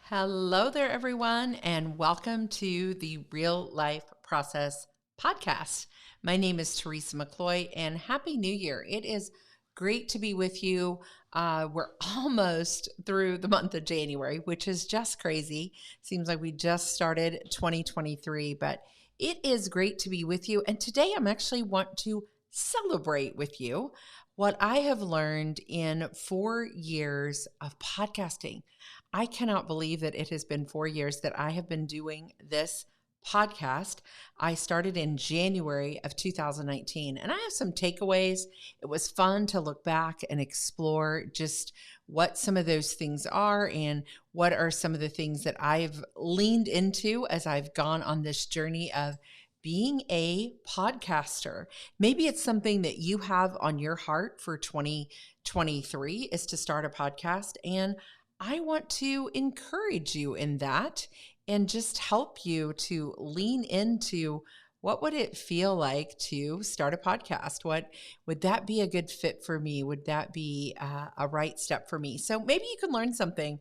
Hello there, everyone, and welcome to the Real Life Process podcast. My name is Teresa McCloy, and Happy New Year. It is great to be with you. We're almost through the month of January, which is just crazy. Seems like we just started 2023, but it is great to be with you. And today I'm actually want to celebrate with you what I have learned in 4 years of podcasting. I cannot believe that it has been 4 years that I have been doing this podcast. I started in January of 2019, and I have some takeaways. It was fun to look back and explore just what some of those things are and what are some of the things that I've leaned into as I've gone on this journey of being a podcaster. Maybe it's something that you have on your heart for 2023 is to start a podcast. And I want to encourage you in that and just help you to lean into what would it feel like to start a podcast? What would that be a good fit for me? Would that be a right step for me? So maybe you can learn something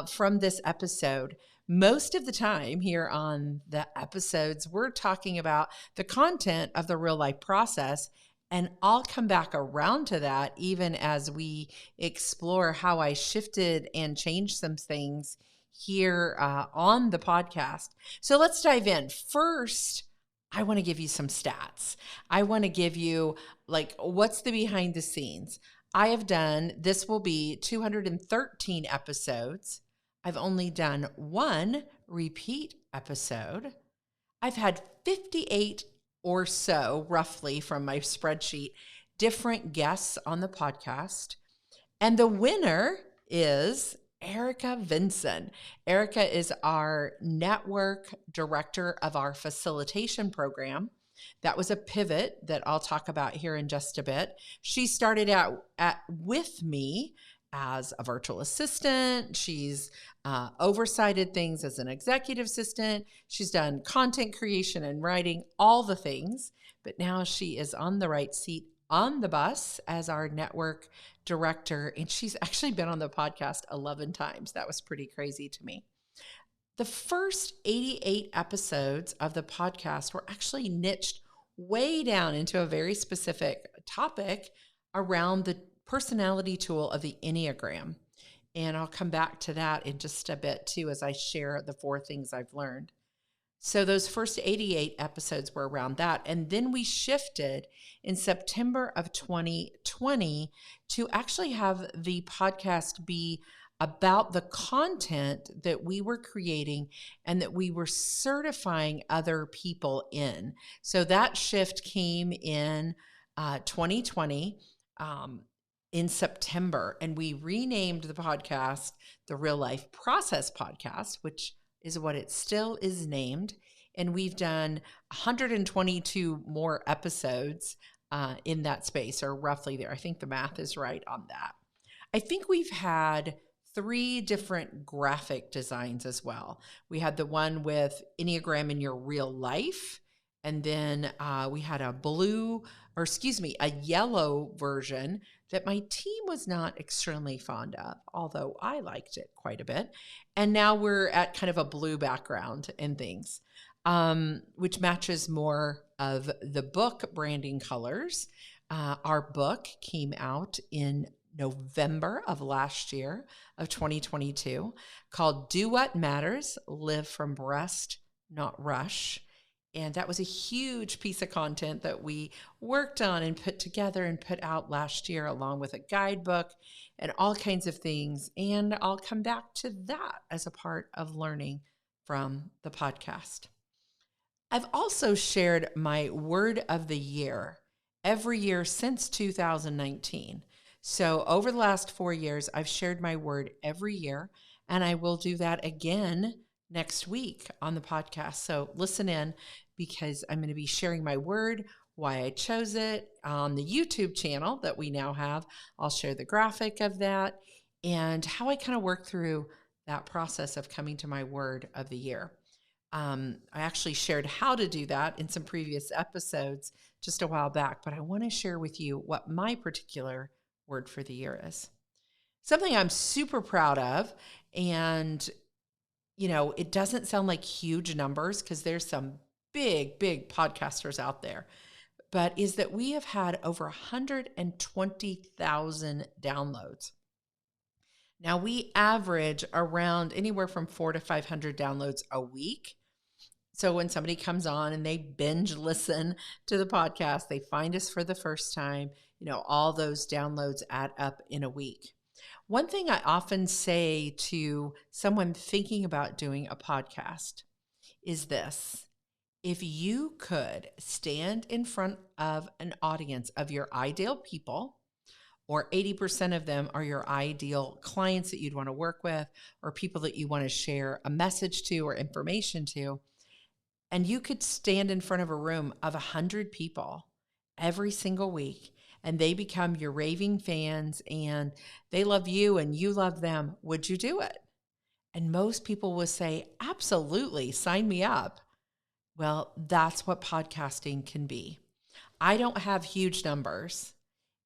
from this episode. Most of the time here on the episodes, we're talking about the content of the real life process. And I'll come back around to that even as we explore how I shifted and changed some things here on the podcast. So let's dive in. First, I want to give you some stats. I want to give you what's the behind the scenes. This will be 213 episodes. I've only done one repeat episode. I've had 58 or so, roughly from my spreadsheet, different guests on the podcast. And the winner is Erica Vinson. Erica is our network director of our facilitation program. That was a pivot that I'll talk about here in just a bit. She started out with me as a virtual assistant. She's oversighted things as an executive assistant. She's done content creation and writing, all the things. But now she is on the right seat on the bus as our network director. And she's actually been on the podcast 11 times. That was pretty crazy to me. The first 88 episodes of the podcast were actually niched way down into a very specific topic around the personality tool of the Enneagram. And I'll come back to that in just a bit too as I share the 4 things I've learned. So those first 88 episodes were around that. And then we shifted in September of 2020 to actually have the podcast be about the content that we were creating and that we were certifying other people in. So that shift came in 2020. In September, and we renamed the podcast the Real Life Process Podcast, which is what it still is named. And we've done 122 more episodes in that space, or roughly there. I think the math is right on that. I think we've had 3 different graphic designs as well. We had the one with Enneagram in your real life. And then we had a yellow version that my team was not extremely fond of, although I liked it quite a bit. And now we're at kind of a blue background and things, which matches more of the book branding colors. Our book came out in November of last year of 2022 called Do What Matters, Live from Rest, Not Rush. And that was a huge piece of content that we worked on and put together and put out last year, along with a guidebook and all kinds of things. And I'll come back to that as a part of learning from the podcast. I've also shared my word of the year every year since 2019. So over the last 4 years, I've shared my word every year, and I will do that again next week on the podcast. So listen in, because I'm going to be sharing my word, why I chose it on the YouTube channel that we now have. I'll share the graphic of that and how I kind of work through that process of coming to my word of the year. I actually shared how to do that in some previous episodes just a while back, but I want to share with you what my particular word for the year is. Something I'm super proud of, and it doesn't sound like huge numbers because there's some big podcasters out there, but is that we have had over 120,000 downloads. Now we average around anywhere from 400 to 500 downloads a week. So when somebody comes on and they binge listen to the podcast, they find us for the first time, all those downloads add up in a week. One thing I often say to someone thinking about doing a podcast is this: if you could stand in front of an audience of your ideal people, or 80% of them are your ideal clients that you'd want to work with, or people that you want to share a message to or information to, and you could stand in front of a room of 100 people every single week, and they become your raving fans and they love you and you love them, would you do it? And most people will say, absolutely, sign me up. Well, that's what podcasting can be. I don't have huge numbers,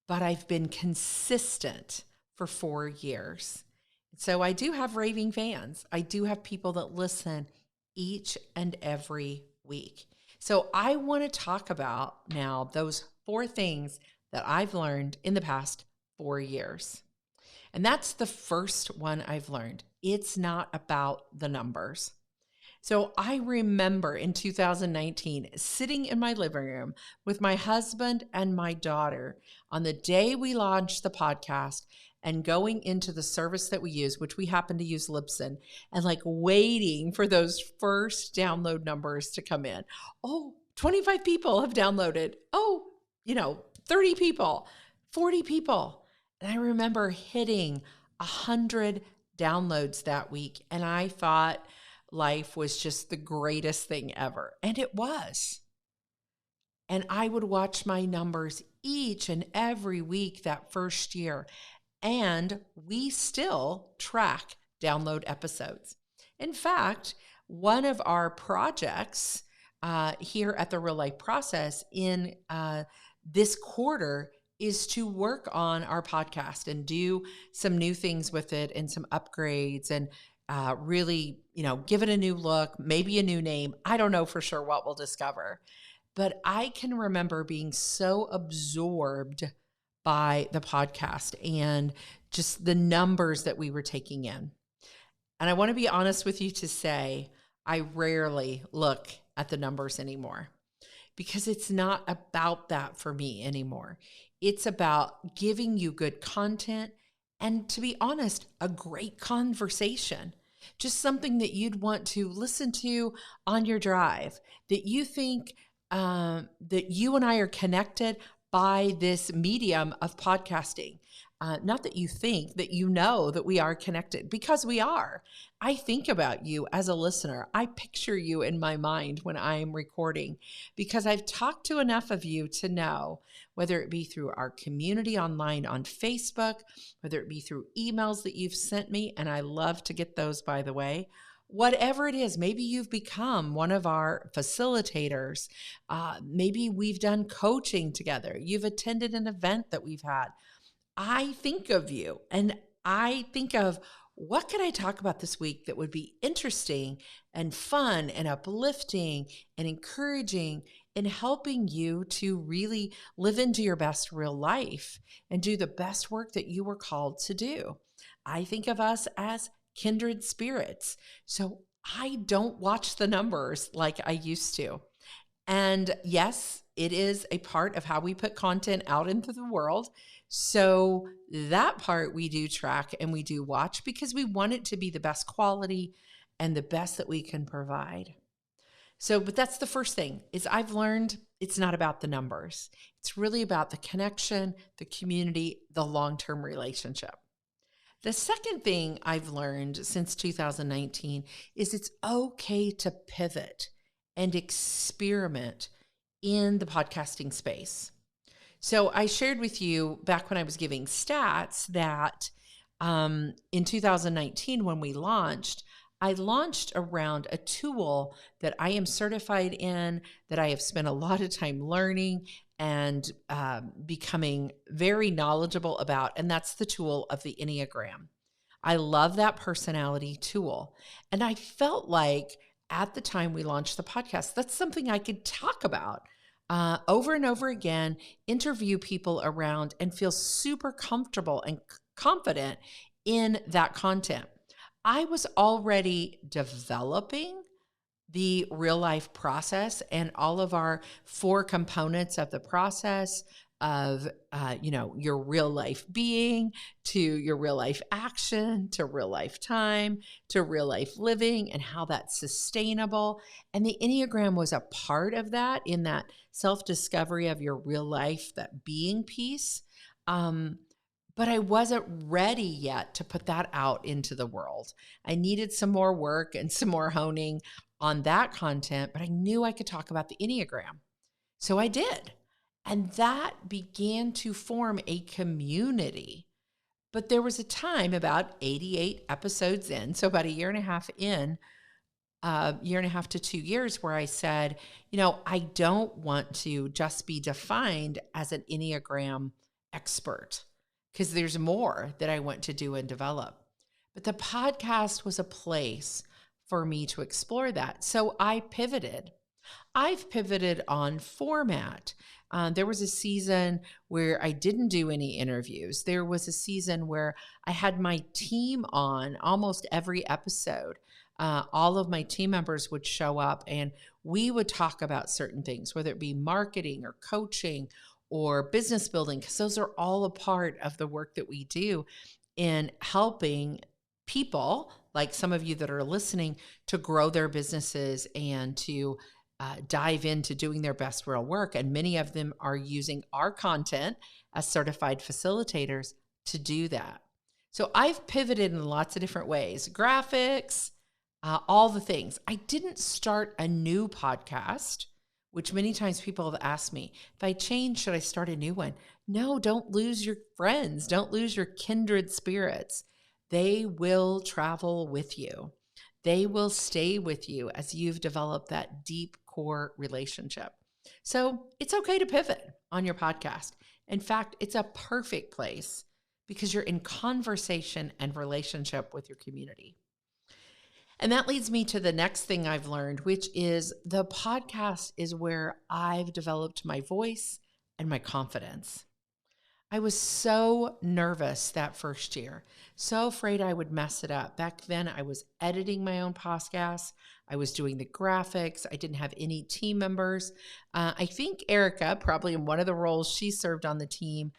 but I've been consistent for 4 years. So I do have raving fans. I do have people that listen each and every week. So I want to talk about now those 4 things that I've learned in the past 4 years. And that's the first one I've learned. It's not about the numbers. So I remember in 2019 sitting in my living room with my husband and my daughter on the day we launched the podcast and going into the service that we use, which we happen to use Libsyn, and waiting for those first download numbers to come in. Oh, 25 people have downloaded. Oh, 30 people, 40 people. And I remember hitting 100 downloads that week. And I thought life was just the greatest thing ever. And it was. And I would watch my numbers each and every week that first year. And we still track download episodes. In fact, one of our projects here at the Real Life Process in this quarter is to work on our podcast and do some new things with it and some upgrades and really, give it a new look, maybe a new name. I don't know for sure what we'll discover. But I can remember being so absorbed by the podcast and just the numbers that we were taking in. And I want to be honest with you to say, I rarely look at the numbers anymore because it's not about that for me anymore. It's about giving you good content and, to be honest, a great conversation. Just something that you'd want to listen to on your drive, that you think that you and I are connected by this medium of podcasting. Not that you think, that you know that we are connected, because we are. I think about you as a listener. I picture you in my mind when I'm recording, because I've talked to enough of you to know, whether it be through our community online on Facebook, whether it be through emails that you've sent me, and I love to get those, by the way. Whatever it is, maybe you've become one of our facilitators. Maybe we've done coaching together. You've attended an event that we've had. I think of you, and I think of, what can I talk about this week that would be interesting and fun and uplifting and encouraging in helping you to really live into your best real life and do the best work that you were called to do. I think of us as kindred spirits. So I don't watch the numbers like I used to. And yes, it is a part of how we put content out into the world. So that part we do track and we do watch, because we want it to be the best quality and the best that we can provide. But that's the first thing, is I've learned it's not about the numbers. It's really about the connection, the community, the long-term relationship. The second thing I've learned since 2019 is it's okay to pivot and experiment in the podcasting space. So I shared with you back when I was giving stats that in 2019, when we launched, I launched around a tool that I am certified in, that I have spent a lot of time learning and becoming very knowledgeable about, and that's the tool of the Enneagram. I love that personality tool. And I felt like at the time we launched the podcast, that's something I could talk about over and over again, interview people around, and feel super comfortable and confident in that content. I was already developing the real life process and all of our 4 components of the process of your real life being, to your real life action, to real life time, to real life living, and how that's sustainable. And the Enneagram was a part of that, in that self-discovery of your real life, that being piece. But I wasn't ready yet to put that out into the world. I needed some more work and some more honing on that content, but I knew I could talk about the Enneagram. So I did. And that began to form a community. But there was a time about 88 episodes in, so about a year and a half in, year and a half to 2 years, where I said, I don't want to just be defined as an Enneagram expert, because there's more that I want to do and develop. But the podcast was a place for me to explore that. So I pivoted. I've pivoted on format. There was a season where I didn't do any interviews. There was a season where I had my team on almost every episode. All of my team members would show up and we would talk about certain things, whether it be marketing or coaching or business building, because those are all a part of the work that we do in helping people, like some of you that are listening, to grow their businesses and to dive into doing their best real work. And many of them are using our content as certified facilitators to do that. So I've pivoted in lots of different ways, graphics, all the things. I didn't start a new podcast, which many times people have asked me, if I change, should I start a new one? No, don't lose your friends. Don't lose your kindred spirits. They will travel with you. They will stay with you as you've developed that deep core relationship. So it's okay to pivot on your podcast. In fact, it's a perfect place because you're in conversation and relationship with your community. And that leads me to the next thing I've learned, which is the podcast is where I've developed my voice and my confidence. I was so nervous that first year, so afraid I would mess it up. Back then, I was editing my own podcast. I was doing the graphics. I didn't have any team members. I think Erica, probably in one of the roles she served on the team,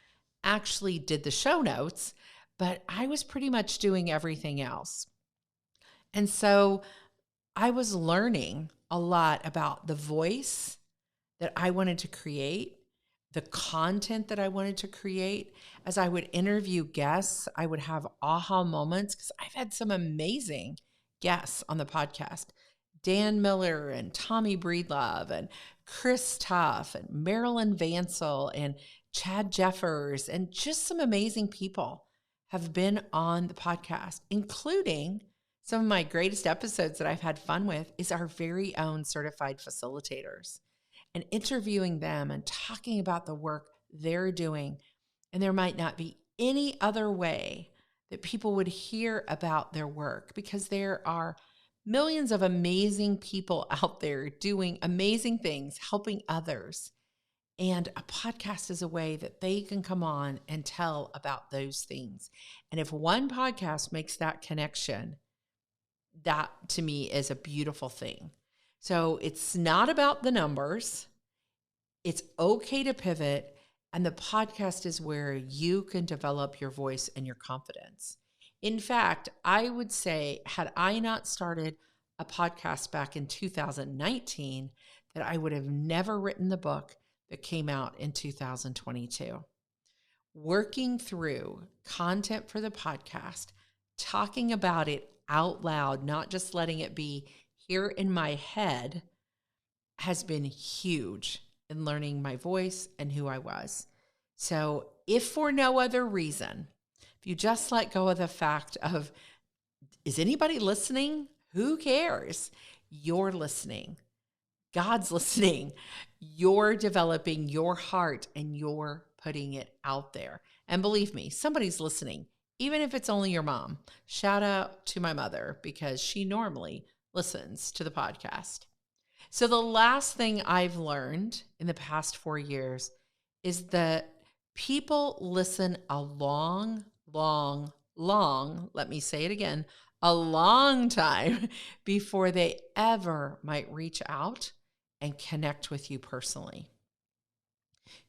actually did the show notes, but I was pretty much doing everything else. And so I was learning a lot about the voice that I wanted to create, the content that I wanted to create. As I would interview guests, I would have aha moments, because I've had some amazing guests on the podcast. Dan Miller and Tommy Breedlove and Chris Tuff and Marilyn Vansell and Chad Jeffers, and just some amazing people have been on the podcast, including some of my greatest episodes that I've had fun with is our very own certified facilitators, and interviewing them and talking about the work they're doing. And there might not be any other way that people would hear about their work, because there are millions of amazing people out there doing amazing things, helping others. And a podcast is a way that they can come on and tell about those things. And if one podcast makes that connection, that to me is a beautiful thing. So it's not about the numbers. It's okay to pivot. And the podcast is where you can develop your voice and your confidence. In fact, I would say, had I not started a podcast back in 2019, that I would have never written the book that came out in 2022. Working through content for the podcast, talking about it out loud, not just letting it be here in my head, has been huge in learning my voice and who I was. So if for no other reason, if you just let go of the fact of, is anybody listening? Who cares? You're listening. God's listening. You're developing your heart and you're putting it out there. And believe me, somebody's listening. even if it's only your mom. Shout out to my mother because she normally listens to the podcast. So the last thing I've learned in the past 4 years is that people listen a long, let me say it again, a long time before they ever might reach out and connect with you personally.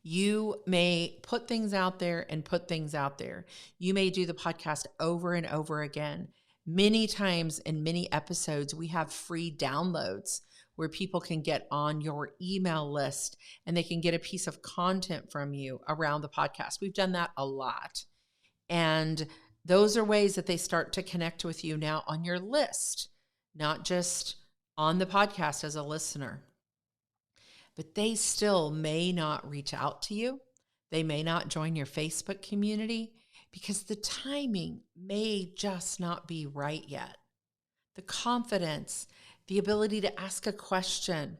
You may put things out there and put things out there. You may do the podcast over and over again. Many times in many episodes, we have free downloads where people can get on your email list and they can get a piece of content from you around the podcast. We've done that a lot. And those are ways that they start to connect with you now on your list, not just on the podcast as a listener. But they still may not reach out to you. They may not join your Facebook community because the timing may just not be right yet. The confidence, the ability to ask a question.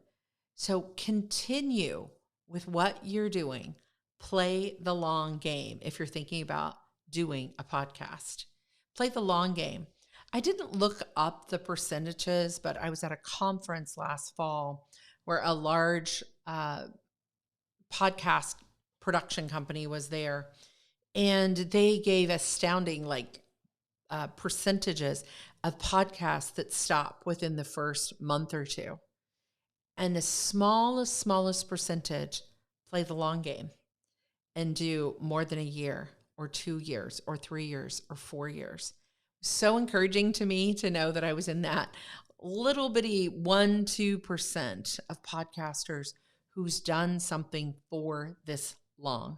So continue with what you're doing. Play the long game if you're thinking about doing a podcast. Play the long game. I didn't look up the percentages, but I was at a conference last fall where a large podcast production company was there, and they gave astounding percentages of podcasts that stop within the first month or two. And the smallest percentage play the long game and do more than a year or 2 years or 3 years or 4 years. So encouraging to me to know that I was in that little bitty 1-2% of podcasters who's done something for this long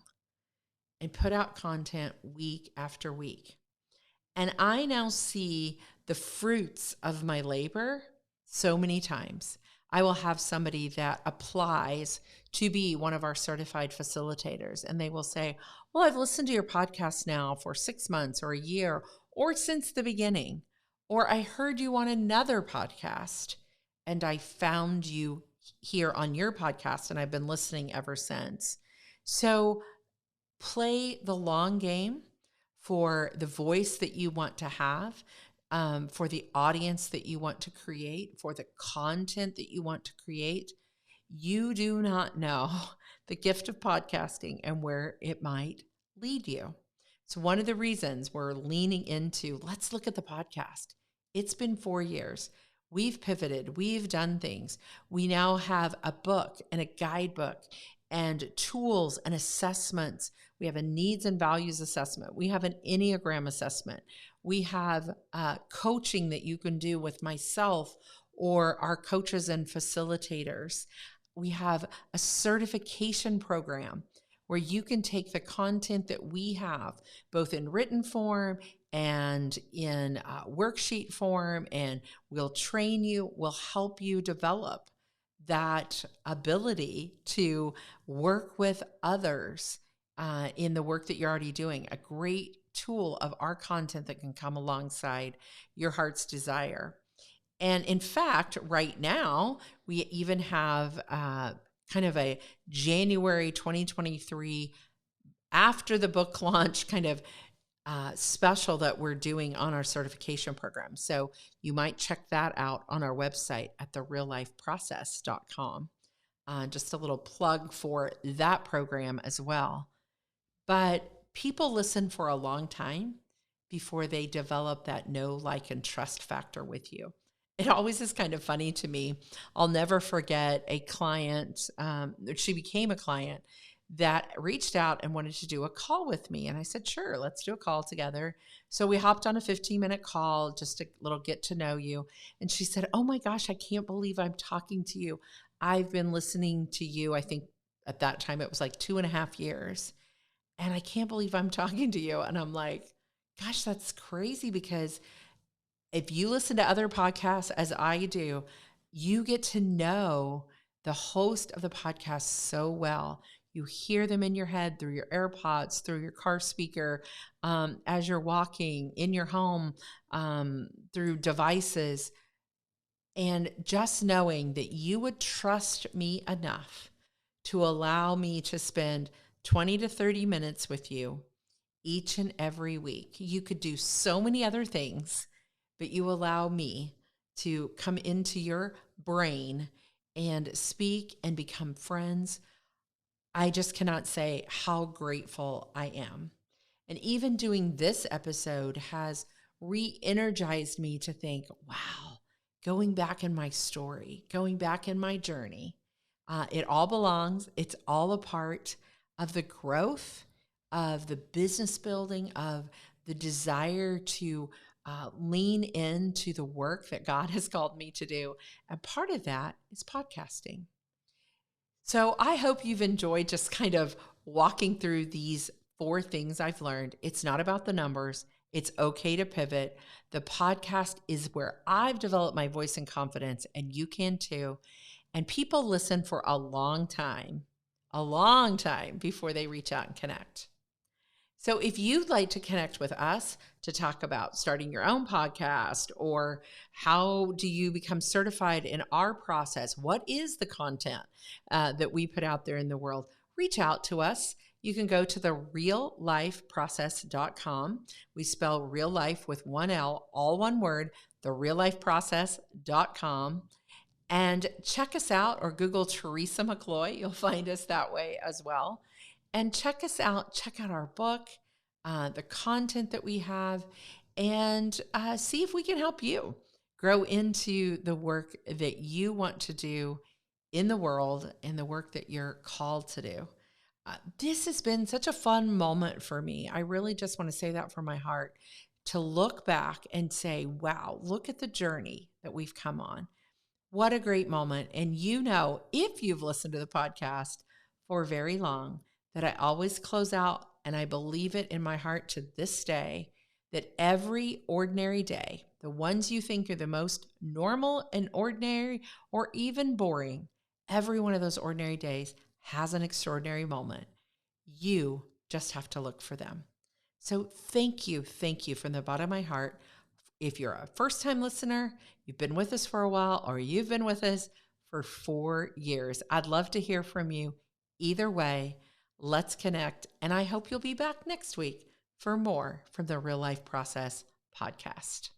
and put out content week after week. And I now see the fruits of my labor so many times. I will have somebody that applies to be one of our certified facilitators, and they will say, well, I've listened to your podcast now for 6 months or a year or since the beginning, or I heard you on another podcast and I found you here on your podcast and I've been listening ever since. So play the long game for the voice that you want to have, for the audience that you want to create, for the content that you want to create. You do not know the gift of podcasting and where it might lead you. So one of the reasons we're leaning into, let's look at the podcast. It's been 4 years. We've pivoted. We've done things. We now have a book and a guidebook and tools and assessments. We have a needs and values assessment. We have an Enneagram assessment. We have coaching that you can do with myself or our coaches and facilitators. We have a certification program where you can take the content that we have, both in written form and in worksheet form, and we'll train you, we'll help you develop that ability to work with others in the work that you're already doing. A great tool of our content that can come alongside your heart's desire. And in fact, right now, we even have kind of a January 2023 after the book launch kind of special that we're doing on our certification program. So you might check that out on our website at thereallifeprocess.com. Just a little plug for that program as well. But people listen for a long time before they develop that know, like, and trust factor with you. It always is kind of funny to me. I'll never forget a client, she became a client that reached out and wanted to do a call with me. And I said, sure, let's do a call together. So we hopped on a 15-minute call, just a little get to know you. And she said, oh my gosh, I can't believe I'm talking to you. I've been listening to you. I think at that time it was like 2.5 years. And I can't believe I'm talking to you. And I'm like, gosh, that's crazy, because if you listen to other podcasts as I do, you get to know the host of the podcast so well. You hear them in your head through your AirPods, through your car speaker, as you're walking in your home, through devices. And just knowing that you would trust me enough to allow me to spend 20 to 30 minutes with you each and every week. You could do so many other things, but you allow me to come into your brain and speak and become friends. I just cannot say how grateful I am. And even doing this episode has re energized me to think, wow, going back in my story, going back in my journey, it all belongs, it's all a part of the growth, of the business building, of the desire to lean into the work that God has called me to do. And part of that is podcasting. So I hope you've enjoyed just kind of walking through these 4 things I've learned. It's not about the numbers. It's okay to pivot. The podcast is where I've developed my voice and confidence, and you can too. And people listen for a long time before they reach out and connect. So if you'd like to connect with us to talk about starting your own podcast, or how do you become certified in our process, what is the content that we put out there in the world, reach out to us. You can go to the reallifeprocess.com. We spell real life with one L, all one word, the reallifeprocess.com. And check us out, or Google Teresa McCloy. You'll find us that way as well. And check us out. Check out our book, the content that we have, and see if we can help you grow into the work that you want to do in the world and the work that you're called to do. This has been such a fun moment for me. I really just want to say that from my heart, to look back and say, wow, look at the journey that we've come on. What a great moment. And you know, if you've listened to the podcast for very long, that I always close out, and I believe it in my heart to this day, that every ordinary day, the ones you think are the most normal and ordinary or even boring, every one of those ordinary days has an extraordinary moment. You just have to look for them. So thank you from the bottom of my heart. If you're a first-time listener, you've been with us for a while, or you've been with us for 4 years, I'd love to hear from you. Either way, let's connect. And I hope you'll be back next week for more from the Real Life Process podcast.